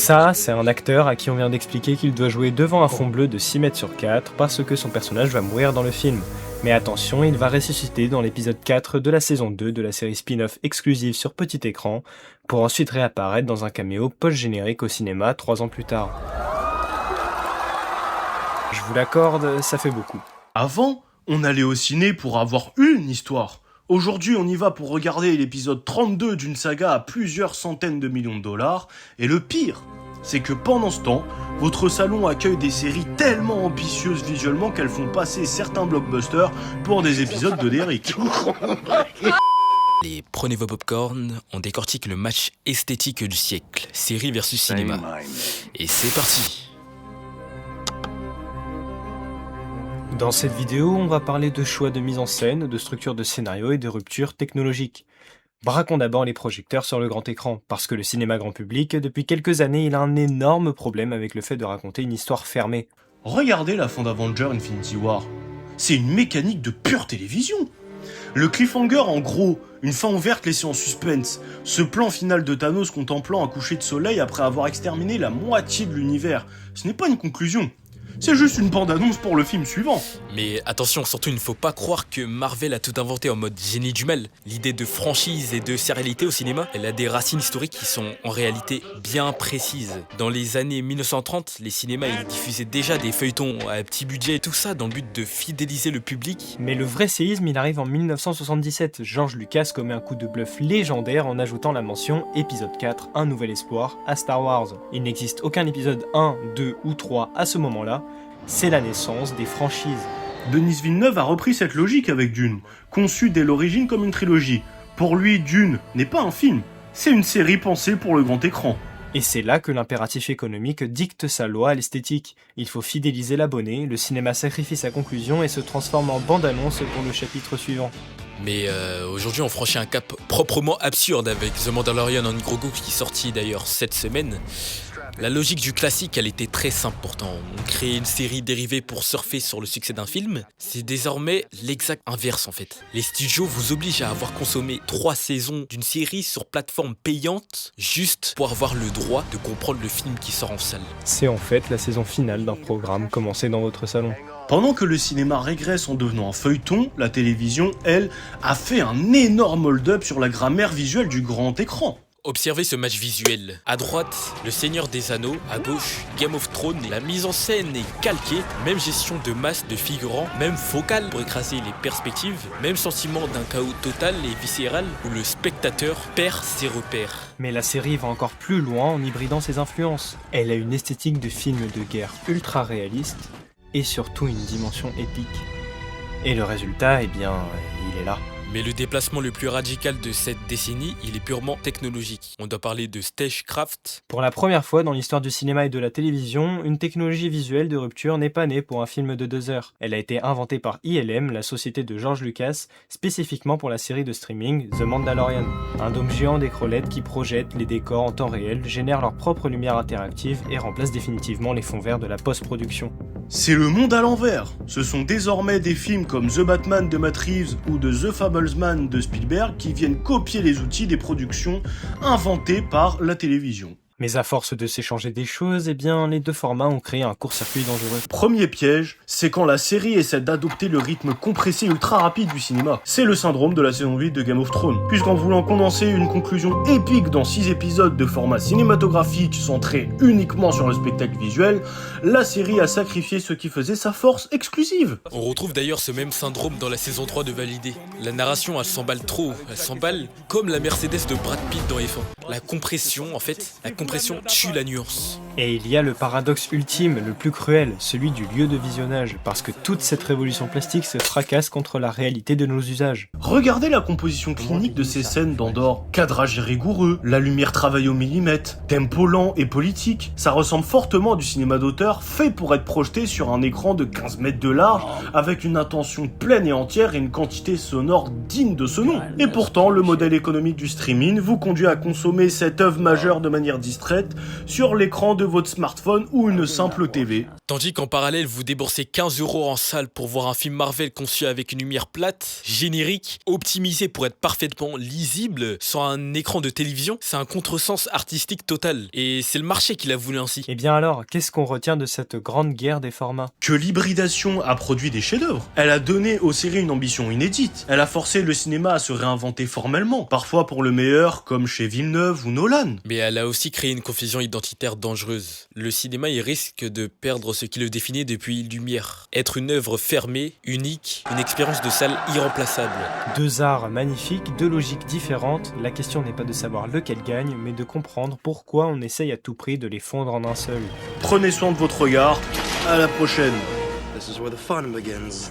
Ça, c'est un acteur à qui on vient d'expliquer qu'il doit jouer devant un fond bleu de 6 mètres sur 4 parce que son personnage va mourir dans le film. Mais attention, il va ressusciter dans l'épisode 4 de la saison 2 de la série spin-off exclusive sur petit écran, pour ensuite réapparaître dans un caméo post-générique au cinéma 3 ans plus tard. Je vous l'accorde, ça fait beaucoup. Avant, on allait au ciné pour avoir une histoire. Aujourd'hui, on y va pour regarder l'épisode 32 d'une saga à plusieurs centaines de millions de dollars. Et le pire, c'est que pendant ce temps, votre salon accueille des séries tellement ambitieuses visuellement qu'elles font passer certains blockbusters pour des épisodes de Derrick. Allez, prenez vos popcorn, on décortique le match esthétique du siècle, série versus cinéma. Et c'est parti. Dans cette vidéo, on va parler de choix de mise en scène, de structure de scénario et de rupture technologique. Braquons d'abord les projecteurs sur le grand écran, parce que le cinéma grand public, depuis quelques années, il a un énorme problème avec le fait de raconter une histoire fermée. Regardez la fin d'Avengers Infinity War. C'est une mécanique de pure télévision. Le cliffhanger, en gros, une fin ouverte laissée en suspense. Ce plan final de Thanos contemplant un coucher de soleil après avoir exterminé la moitié de l'univers. Ce n'est pas une conclusion. C'est juste une bande-annonce pour le film suivant. Mais attention, surtout il ne faut pas croire que Marvel a tout inventé en mode génie du mal. L'idée de franchise et de sérialité au cinéma, elle a des racines historiques qui sont en réalité bien précises. Dans les années 1930, les cinémas ils diffusaient déjà des feuilletons à petit budget et tout ça dans le but de fidéliser le public. Mais le vrai séisme, il arrive en 1977. George Lucas commet un coup de bluff légendaire en ajoutant la mention épisode 4, un nouvel espoir à Star Wars. Il n'existe aucun épisode 1, 2 ou 3 à ce moment-là. C'est la naissance des franchises. Denis Villeneuve a repris cette logique avec Dune, conçue dès l'origine comme une trilogie. Pour lui, Dune n'est pas un film, c'est une série pensée pour le grand écran. Et c'est là que l'impératif économique dicte sa loi à l'esthétique. Il faut fidéliser l'abonné, le cinéma sacrifie sa conclusion et se transforme en bande-annonce pour le chapitre suivant. Mais aujourd'hui on franchit un cap proprement absurde avec The Mandalorian en Grogu qui est sorti d'ailleurs cette semaine. La logique du classique, elle était très simple pourtant. On crée une série dérivée pour surfer sur le succès d'un film. C'est désormais l'exact inverse en fait. Les studios vous obligent à avoir consommé 3 saisons d'une série sur plateforme payante juste pour avoir le droit de comprendre le film qui sort en salle. C'est en fait la saison finale d'un programme commencé dans votre salon. Pendant que le cinéma régresse en devenant un feuilleton, la télévision, elle, a fait un énorme hold-up sur la grammaire visuelle du grand écran. Observez ce match visuel. À droite, Le Seigneur des Anneaux. À gauche, Game of Thrones. La mise en scène est calquée. Même gestion de masse de figurants. Même focale pour écraser les perspectives. Même sentiment d'un chaos total et viscéral où le spectateur perd ses repères. Mais la série va encore plus loin en hybridant ses influences. Elle a une esthétique de film de guerre ultra réaliste et surtout une dimension épique. Et le résultat, eh bien, il est là. Mais le déplacement le plus radical de cette décennie, il est purement technologique. On doit parler de stagecraft. Pour la première fois dans l'histoire du cinéma et de la télévision, une technologie visuelle de rupture n'est pas née pour un film de 2 heures. Elle a été inventée par ILM, la société de George Lucas, spécifiquement pour la série de streaming The Mandalorian. Un dôme géant d'écran LED qui projette les décors en temps réel, génère leur propre lumière interactive et remplace définitivement les fonds verts de la post-production. C'est le monde à l'envers. Ce sont désormais des films comme The Batman de Matt Reeves ou de The Fablesman de Spielberg qui viennent copier les outils des productions inventées par la télévision. Mais à force de s'échanger des choses, eh bien, les deux formats ont créé un court-circuit dangereux. Premier piège, c'est quand la série essaie d'adopter le rythme compressé ultra rapide du cinéma. C'est le syndrome de la saison 8 de Game of Thrones. Puisqu'en voulant condenser une conclusion épique dans 6 épisodes de format cinématographique centré uniquement sur le spectacle visuel, la série a sacrifié ce qui faisait sa force exclusive. On retrouve d'ailleurs ce même syndrome dans la saison 3 de Validé. La narration, elle s'emballe trop. Elle s'emballe comme la Mercedes de Brad Pitt dans F1. La compression, en fait, la compression tue la nuance. Et il y a le paradoxe ultime, le plus cruel, celui du lieu de visionnage, parce que toute cette révolution plastique se fracasse contre la réalité de nos usages. Regardez la composition clinique de ces scènes d'Andorre. Cadrage rigoureux, la lumière travaille au millimètre, tempo lent et politique. Ça ressemble fortement à du cinéma d'auteur fait pour être projeté sur un écran de 15 mètres de large, avec une intention pleine et entière et une quantité sonore digne de ce nom. Et pourtant, le modèle économique du streaming vous conduit à consommer cette œuvre majeure de manière discrète distraite sur l'écran de votre smartphone ou une simple TV. Tandis qu'en parallèle, vous déboursez 15 € en salle pour voir un film Marvel conçu avec une lumière plate, générique, optimisé pour être parfaitement lisible sur un écran de télévision, c'est un contresens artistique total. Et c'est le marché qui l'a voulu ainsi. Et bien alors, qu'est-ce qu'on retient de cette grande guerre des formats? Que l'hybridation a produit des chefs-d'œuvre. Elle a donné aux séries une ambition inédite. Elle a forcé le cinéma à se réinventer formellement, parfois pour le meilleur, comme chez Villeneuve ou Nolan. Mais elle a aussi créé une confusion identitaire dangereuse. Le cinéma, il risque de perdre ce qui le définit depuis Lumière. Être une œuvre fermée, unique, une expérience de salle irremplaçable. Deux arts magnifiques, deux logiques différentes. La question n'est pas de savoir lequel gagne, mais de comprendre pourquoi on essaye à tout prix de les fondre en un seul. Prenez soin de votre regard. À la prochaine. This is where the fun begins.